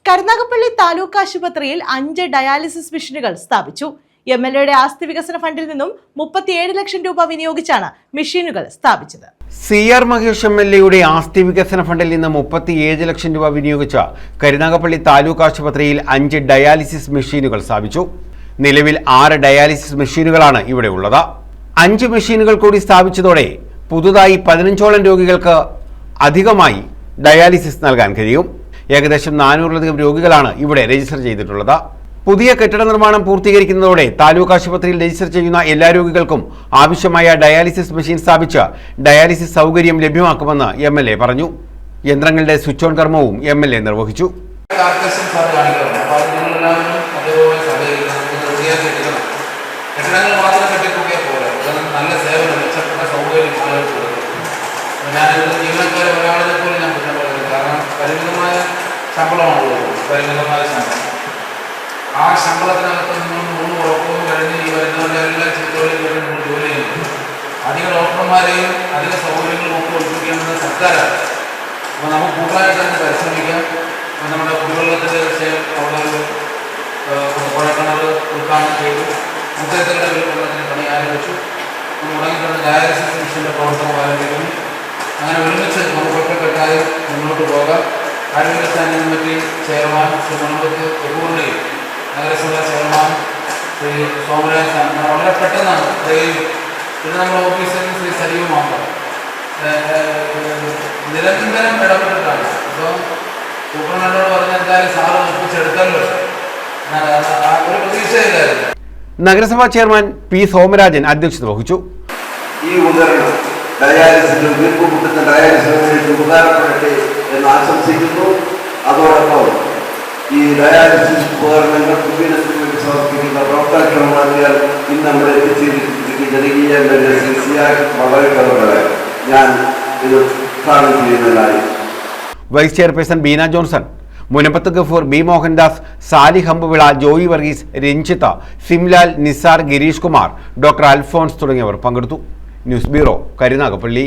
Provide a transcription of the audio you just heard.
കരുനാഗപ്പള്ളി താലൂക്ക് ആശുപത്രിയിൽ 5 ഡയാലിസിസ് മെഷീനുകൾ സ്ഥാപിച്ചു. എംഎൽഎയുടെ ആസ്തി വികസന ഫണ്ടിൽ നിന്നും 37 ലക്ഷം രൂപ വിനിയോഗിച്ചാണ് മെഷീനുകൾ സ്ഥാപിച്ചത്. CR മഹേഷ് എംഎൽഎയുടെ ആസ്തി വികസന ഫണ്ടിൽ നിന്ന് 37 ലക്ഷം രൂപ വിനിയോഗിച്ച കരുനാഗപ്പള്ളി താലൂക്ക് ആശുപത്രിയിൽ 5 ഡയാലിസിസ് മെഷീനുകൾ സ്ഥാപിച്ചു. നിലവിൽ 6 ഡയാലിസിസ് മെഷീനുകളാണ് ഇവിടെ ഉള്ളത്. 5 മെഷീനുകൾ കൂടി സ്ഥാപിച്ചതോടെ പുതുതായി 15ഓളം രോഗികൾക്ക് അധികമായി ഡയാലിസിസ് നൽകാൻ കഴിയും. ഏകദേശം 400ലധികം രോഗികളാണ് ഇവിടെ രജിസ്റ്റർ ചെയ്തിട്ടുള്ളത്. പുതിയ കെട്ടിട നിർമ്മാണം പൂർത്തീകരിക്കുന്നതോടെ താലൂക്ക് ആശുപത്രിയിൽ രജിസ്റ്റർ ചെയ്യുന്ന എല്ലാ രോഗികൾക്കും ആവശ്യമായ ഡയാലിസിസ് മെഷീൻ സ്ഥാപിച്ച് ഡയാലിസിസ് സൗകര്യം ലഭ്യമാക്കുമെന്ന് MLA പറഞ്ഞു. യന്ത്രങ്ങളുടെ സ്വിച്ച് ഓൺ കർമ്മവും MLA നിർവഹിച്ചു. ആ ശമ്പളത്തിനകത്ത് നിങ്ങൾ 3 ഉറപ്പും കഴിഞ്ഞ് ഈ വരുന്നവരെല്ലാം ചെയ്തോളിൽ ജോലി ചെയ്യുന്നു. അധിക ഡോക്ടർമാരെയും അധിക സൗകര്യങ്ങളും ഒക്കെ ഒഴിപ്പിക്കണമെന്ന് സർക്കാരാണ്. അപ്പോൾ നമുക്ക് കൂടുതലായിട്ട് തന്നെ പരിശ്രമിക്കാം. നമ്മുടെ കുടിവെള്ളത്തിൻ്റെ വിഷയം അവിടെ ഒരു കുഴൽക്കിണർ ഉദ്ഘാടനം ചെയ്തു. മുത്തരത്തിലുള്ള വെള്ളത്തിന് പണി ആരംഭിച്ചു. മുടങ്ങിക്കിടന്ന ഡയാലിസിസ് മെഷീൻ്റെ പ്രവർത്തനം ആരംഭിക്കുന്നു. അങ്ങനെ ഒരുമിച്ച് നമുക്ക് ഒറ്റക്കെട്ടായി മുന്നോട്ട് പോകാം. ആരോഗ്യ സ്റ്റാൻഡിംഗ് കമ്മിറ്റി ചെയർമാൻ ശ്രീ മണമ്പത്ത് പൂർണ്ണയും നഗരസഭാ ചെയർമാൻ ശ്രീ സോമരാജ് വളരെ പെട്ടെന്നാണ് പിന്നെ നമ്മുടെ ഓഫീസിൽ ശ്രീ സജീവ് മാത്രം നിരന്തരം ഇടപെട്ടിട്ടാണ്. അപ്പോൾ സൂപ്രണ്ടോട് പറഞ്ഞ എന്തായാലും സാറ് ഒപ്പിച്ചെടുത്തല്ലോ, ഒരു പ്രതീക്ഷയില്ലായിരുന്നു. നഗരസഭാ ചെയർമാൻ P. സോമരാജൻ അധ്യക്ഷത വഹിച്ചു. ഈ ഉപകരണം ഡയാലിസിസിനും വീർപ്പുമുട്ടുന്ന ഡയാലിസിസിന് ഉപകാരപ്പെടട്ടെ എന്ന് ആശംസിക്കുന്നു. അതോടൊപ്പം ഈ ഡയാലിസിസ് ഉപകരണങ്ങൾ പൊതുജനത്തിന് വേണ്ടി സമർപ്പിക്കുന്ന പ്രവർത്തനങ്ങൾ ഇന്ന് നമ്മൾ എത്തിച്ചേർന്നിരിക്കുന്ന ജനകീയ വളരെ കഥകളെ ഞാൻ ഇത് ഉദ്ഘാടനം ചെയ്യുന്നതായി. Vice chairperson Beena Johnson, Munambath Gafoor, B. Mohandas, Salih Hambuvila, Joy Varghese, Ranjitha, Simlal, Nisar, Girish Kumar, doctor Alphonse തുടങ്ങിയവർ പങ്കെടുത്തു. News bureau, Karunagappally.